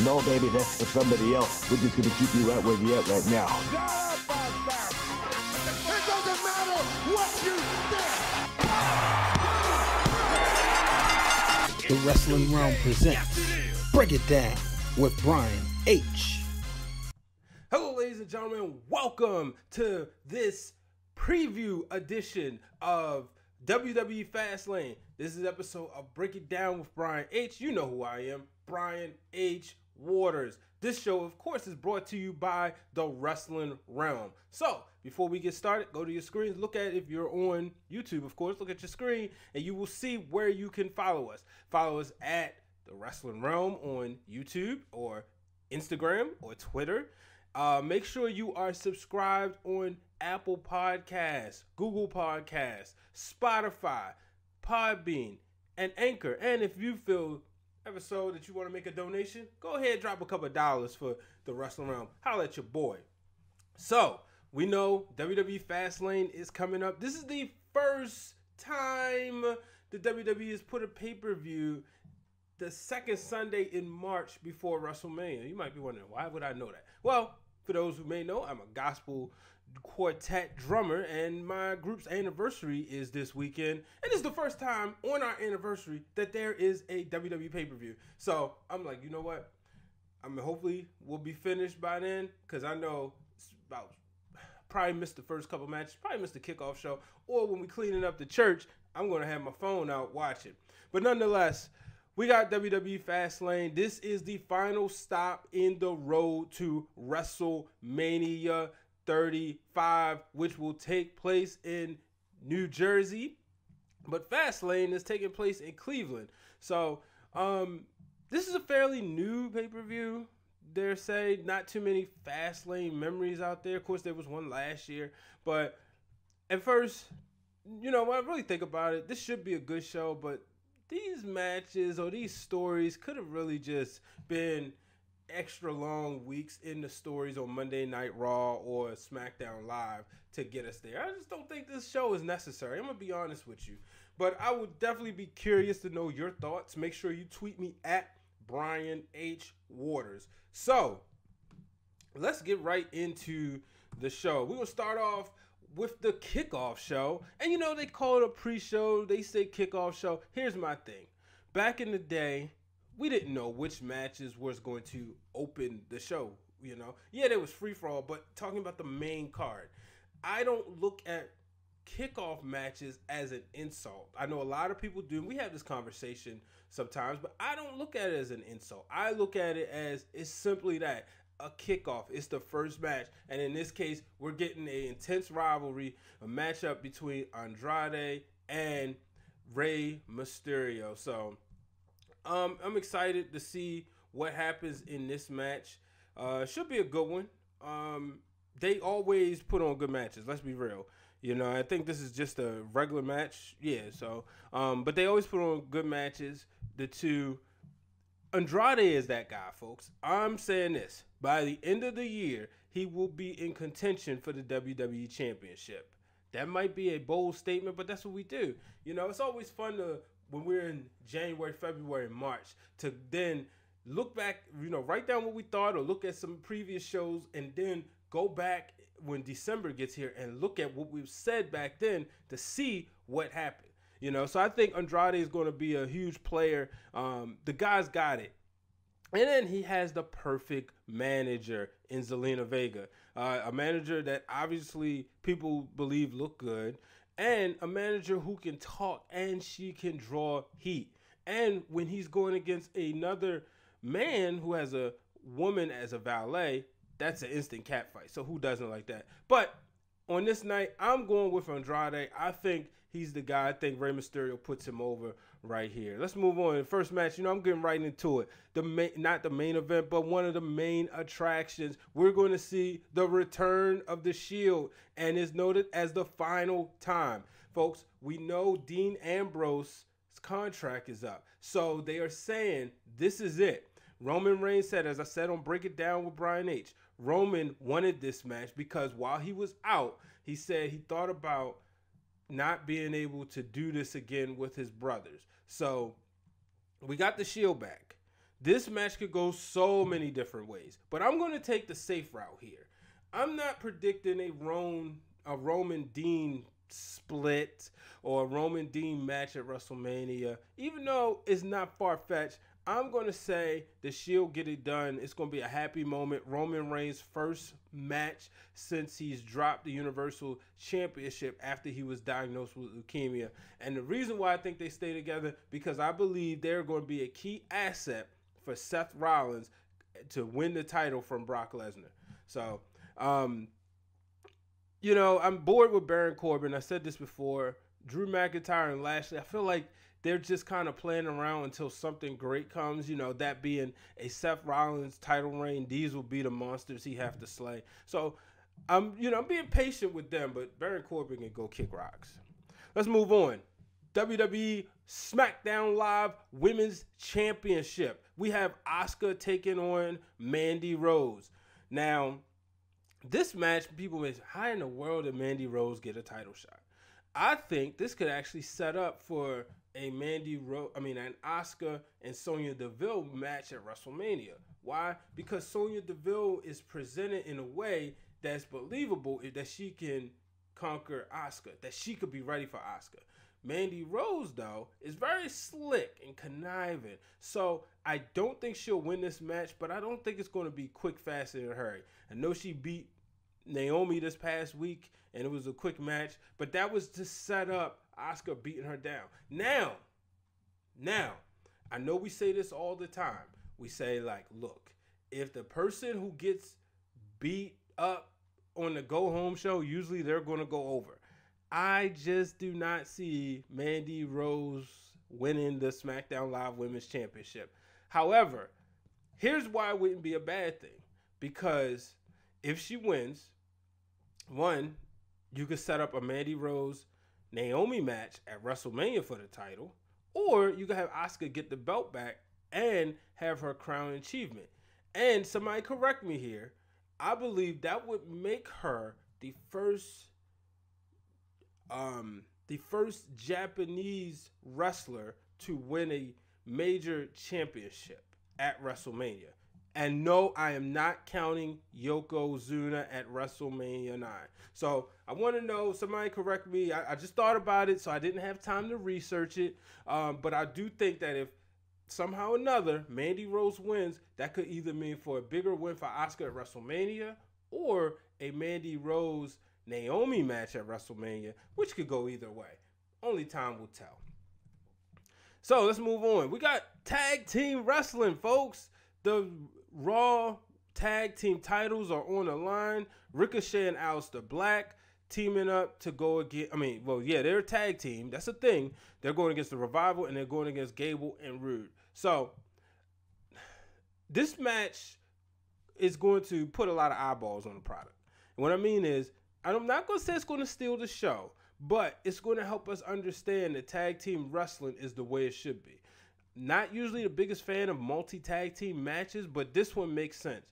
No, baby, that's for somebody else. We're just gonna keep you right where you're at right now. It doesn't matter what you think. The Wrestling Realm presents Break It Down with Brian H. Hello, ladies and gentlemen. Welcome to this preview edition of WWE Fastlane. This is episode of Break It Down with Brian H. You know who I am, Brian H. Waters. This show, of course, is brought to you by the Wrestling Realm. So, before we get started, go to your screens. Look at, if you're on YouTube, of course, look at your screen, and you will see where you can follow us. Follow us at the Wrestling Realm on YouTube or Instagram or Twitter. Make sure you are subscribed on Apple Podcasts, Google Podcasts, Spotify, Podbean, and Anchor. And if you feel episode that you want to make a donation, go ahead and drop a couple of dollars for the Wrestling Realm. Holla at your boy. So, we know WWE Fastlane is coming up. This is the first time the WWE has put a pay-per-view the second Sunday in March before WrestleMania. You might be wondering, why would I know that? Well, for those who may know, I'm a gospel quartet drummer, and my group's anniversary is this weekend, and it's the first time on our anniversary that there is a WWE pay-per-view. So I'm like, you know what? Hopefully we'll be finished by then, because I know it's about probably missed the first couple matches, probably missed the kickoff show, or when we cleaning up the church, I'm going to have my phone out watching. But nonetheless, we got WWE Fastlane. This is the final stop in the road to WrestleMania 35, which will take place in New Jersey, but Fastlane is taking place in Cleveland. So this is a fairly new pay-per-view. Dare say not too many Fastlane memories out there. Of course, there was one last year, but at first, you know, when I really think about it, this should be a good show, but these matches or these stories could have really just been extra long weeks in the stories on Monday Night Raw or SmackDown Live to get us there. I just don't think this show is necessary. I'm going to be honest with you. But I would definitely be curious to know your thoughts. Make sure you tweet me at Brian H. Waters. So, let's get right into the show. We're going to start off with the kickoff show. And you know, they call it a pre-show. They say kickoff show. Here's my thing. Back in the day, we didn't know which matches was going to open the show, you know. Yeah, there was free-for-all, but talking about the main card, I don't look at kickoff matches as an insult. I know a lot of people do. We have this conversation sometimes, but I don't look at it as an insult. I look at it as it's simply that, a kickoff. It's the first match, and in this case, we're getting an intense rivalry, a matchup between Andrade and Rey Mysterio. So, I'm excited to see what happens in this match. Should be a good one. They always put on good matches. Let's be real. You know, I think this is just a regular match. Yeah, so, but they always put on good matches. The two, Andrade is that guy, folks. I'm saying this. By the end of the year, he will be in contention for the WWE Championship. That might be a bold statement, but that's what we do. You know, it's always fun to, when we're in January, February, March, to then look back, you know, write down what we thought or look at some previous shows and then go back when December gets here and look at what we've said back then to see what happened. You know, so I think Andrade is going to be a huge player. The guy's got it. And then he has the perfect manager in Zelina Vega, a manager that obviously people believe look good, and a manager who can talk and she can draw heat. And when he's going against another man who has a woman as a valet, that's an instant catfight. So who doesn't like that? But on this night, I'm going with Andrade. I think he's the guy. I think Rey Mysterio puts him over right here. Let's move on. The first match, you know, I'm getting right into it. Not the main event, but one of the main attractions. We're going to see the return of the Shield, and is noted as the final time. Folks, we know Dean Ambrose's contract is up. So they are saying this is it. Roman Reigns said, as I said on Break It Down with Brian H., Roman wanted this match because while he was out, he said he thought about not being able to do this again with his brothers. So we got the Shield back. This match could go so many different ways, but I'm going to take the safe route here. I'm not predicting a Roman Dean split or a Roman Dean match at WrestleMania. Even though it's not far-fetched, I'm going to say the Shield get it done. It's going to be a happy moment. Roman Reigns' first match since he's dropped the Universal Championship after he was diagnosed with leukemia. And the reason why I think they stay together, because I believe they're going to be a key asset for Seth Rollins to win the title from Brock Lesnar. So, you know, I'm bored with Baron Corbin. I said this before. Drew McIntyre and Lashley, I feel like they're just kind of playing around until something great comes, you know, that being a Seth Rollins title reign. These will be the monsters he have to slay. So, I'm being patient with them, but Baron Corbin can go kick rocks. Let's move on. WWE SmackDown Live Women's Championship. We have Asuka taking on Mandy Rose. Now, this match, people may say, how in the world did Mandy Rose get a title shot? I think this could actually set up for an Asuka and Sonya Deville match at WrestleMania. Why? Because Sonya Deville is presented in a way that's believable, that she can conquer Asuka, that she could be ready for Asuka. Mandy Rose, though, is very slick and conniving. So I don't think she'll win this match, but I don't think it's going to be quick, fast, and in a hurry. I know she beat Naomi this past week, and it was a quick match, but that was to set up Asuka beating her down. Now, I know we say this all the time. We say, like, look, if the person who gets beat up on the go-home show, usually they're going to go over. I just do not see Mandy Rose winning the SmackDown Live Women's Championship. However, here's why it wouldn't be a bad thing. Because if she wins, one, you could set up a Mandy Rose Naomi match at WrestleMania for the title, or you could have Asuka get the belt back and have her crown achievement. And somebody correct me here, I believe that would make her the first Japanese wrestler to win a major championship at WrestleMania. And no, I am not counting Yokozuna at WrestleMania 9. So I want to know, somebody correct me. I just thought about it, so I didn't have time to research it. But I do think that if somehow or another Mandy Rose wins, that could either mean for a bigger win for Asuka at WrestleMania or a Mandy Rose Naomi match at WrestleMania, which could go either way. Only time will tell. So let's move on. We got tag team wrestling, folks. The Raw tag team titles are on the line. Ricochet and Aleister Black teaming up to go against, they're a tag team. That's a thing. They're going against the Revival, and they're going against Gable and Rude. So this match is going to put a lot of eyeballs on the product. And what I mean is, I'm not going to say it's going to steal the show, but it's going to help us understand that tag team wrestling is the way it should be. Not usually the biggest fan of multi-tag team matches, but this one makes sense.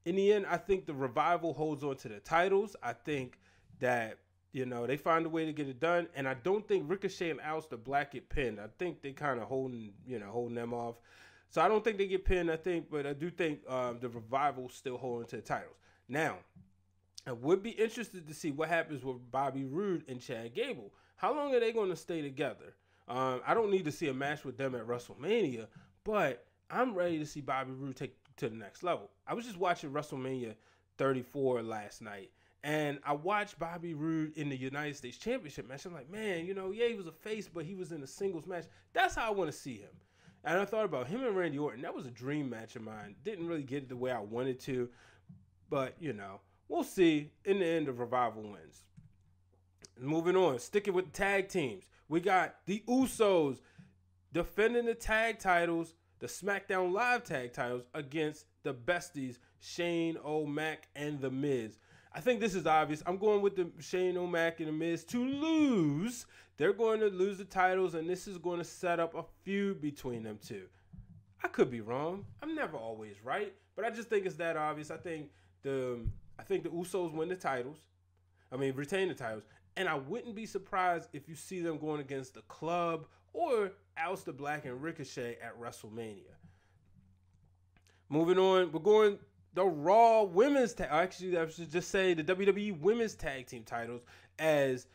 In the end, I think the Revival holds on to the titles. I think that, they find a way to get it done. And I don't think Ricochet and Aleister Black get pinned. I think they kind of holding them off. So I don't think they get pinned, but I do think the Revival still holding to the titles. Now, I would be interested to see what happens with Bobby Roode and Chad Gable. How long are they going to stay together? I don't need to see a match with them at WrestleMania, but I'm ready to see Bobby Roode take to the next level. I was just watching WrestleMania 34 last night, and I watched Bobby Roode in the United States Championship match. I'm like, man, he was a face, but he was in a singles match. That's how I want to see him. And I thought about him and Randy Orton. That was a dream match of mine. Didn't really get it the way I wanted to, but, we'll see. In the end, the Revival wins. Moving on, sticking with tag teams. We got the Usos defending the tag titles, the SmackDown Live tag titles, against the besties, Shane O'Mac and The Miz. I think this is obvious. I'm going with the Shane O'Mac and The Miz to lose. They're going to lose the titles, and this is going to set up a feud between them two. I could be wrong. I'm never always right, but I just think it's that obvious. I think the Usos win the titles. Retain the titles. And I wouldn't be surprised if you see them going against the Club or Aleister Black and Ricochet at WrestleMania. Moving on, we're going the Raw Women's Tag. Actually, I should just say the WWE Women's Tag Team titles, as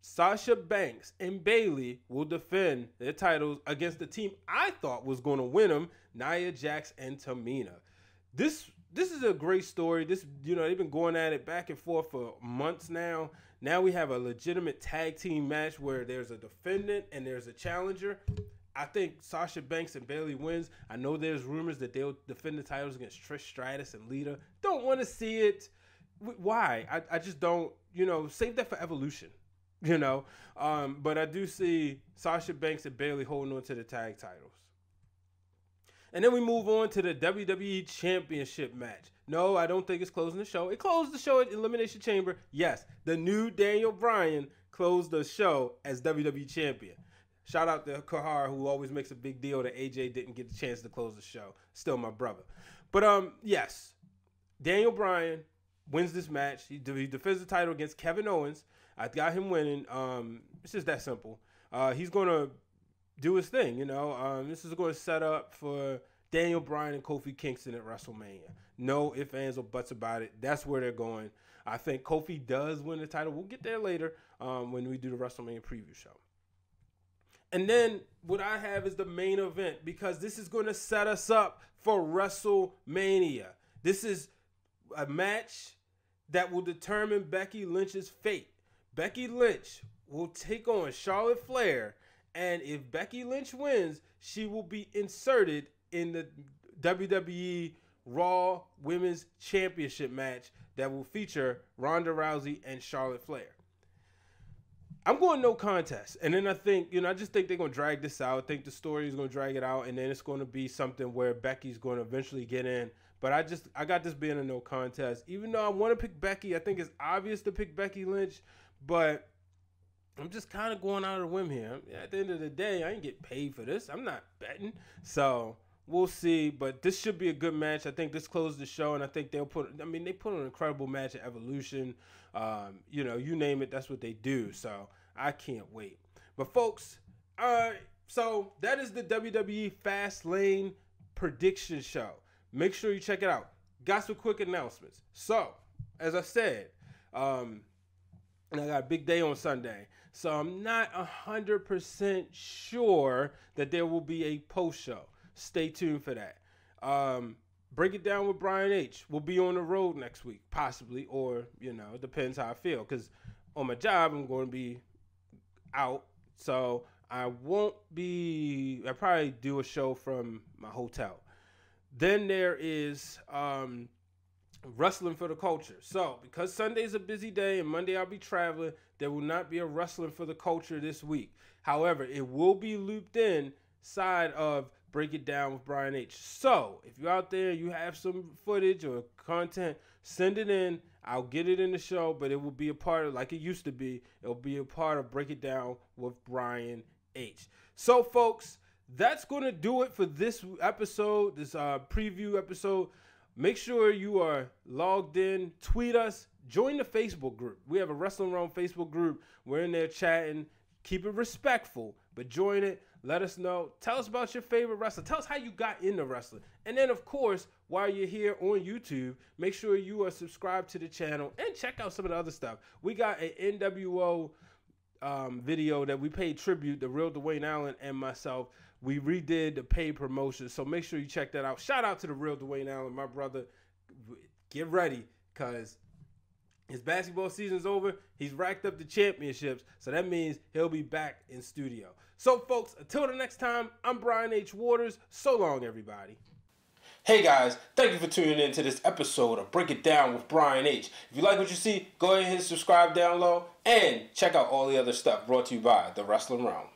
Sasha Banks and Bayley will defend their titles against the team I thought was going to win them, Nia Jax and Tamina. This is a great story. They've been going at it back and forth for months now. Now we have a legitimate tag team match where there's a defendant and there's a challenger. I think Sasha Banks and Bayley wins. I know there's rumors that they'll defend the titles against Trish Stratus and Lita. Don't want to see it. Why? I just don't, save that for Evolution, But I do see Sasha Banks and Bayley holding on to the tag titles. And then we move on to the WWE Championship match. No, I don't think it's closing the show. It closed the show at Elimination Chamber. Yes, the new Daniel Bryan closed the show as WWE Champion. Shout out to Kahar, who always makes a big deal that AJ didn't get the chance to close the show. Still my brother. But yes, Daniel Bryan wins this match. He defends the title against Kevin Owens. I got him winning. It's just that simple. He's going to do his thing, This is going to set up for Daniel Bryan and Kofi Kingston at WrestleMania. No ifs, ands, or buts about it. That's where they're going. I think Kofi does win the title. We'll get there later when we do the WrestleMania preview show. And then what I have is the main event, because this is going to set us up for WrestleMania. This is a match that will determine Becky Lynch's fate. Becky Lynch will take on Charlotte Flair, and if Becky Lynch wins, she will be inserted in the WWE Raw Women's Championship match that will feature Ronda Rousey and Charlotte Flair. I'm going no contest. And then I think, I just think they're going to drag this out. I think the story is going to drag it out, and then it's going to be something where Becky's going to eventually get in. But I got this being a no contest. Even though I want to pick Becky, I think it's obvious to pick Becky Lynch, but I'm just kind of going out of the whim here. At the end of the day, I ain't get paid for this. I'm not betting. So we'll see. But this should be a good match. I think this closed the show, and I think they put on an incredible match at Evolution. You name it, that's what they do. So I can't wait. But folks, so that is the WWE Fastlane prediction show. Make sure you check it out. Got some quick announcements. So, as I said, and I got a big day on Sunday. So I'm not 100% sure that there will be a post show. Stay tuned for that. Break It Down with Brian H. We'll be on the road next week, possibly, or, it depends how I feel. Because on my job, I'm going to be out. So I'll probably do a show from my hotel. Then there is Wrestling for the Culture. So, because Sunday's a busy day and Monday I'll be traveling, there will not be a Wrestling for the Culture this week. However, it will be looped in side of Break It Down with Brian H. So, if you're out there, you have some footage or content, send it in. I'll get it in the show, but it will be a part of, like it used to be, it'll be a part of Break It Down with Brian H. So, folks, that's going to do it for this episode, this preview episode. Make sure you are logged in. Tweet us. Join the Facebook group. We have a Wrestling Wrealm Facebook group. We're in there chatting. Keep it respectful, but join it. Let us know. Tell us about your favorite wrestler. Tell us how you got into wrestling. And then, of course, while you're here on YouTube, make sure you are subscribed to the channel and check out some of the other stuff. We got an NWO video that we paid tribute to Real Dwayne Allen and myself. We redid the paid promotion, so make sure you check that out. Shout out to the Real Dwayne Allen, my brother. Get ready, because his basketball season's over. He's racked up the championships, so that means he'll be back in studio. So, folks, until the next time, I'm Brian H. Waters. So long, everybody. Hey, guys. Thank you for tuning in to this episode of Break It Down with Brian H. If you like what you see, go ahead and hit subscribe down low, and check out all the other stuff brought to you by the Wrestling Wrealm.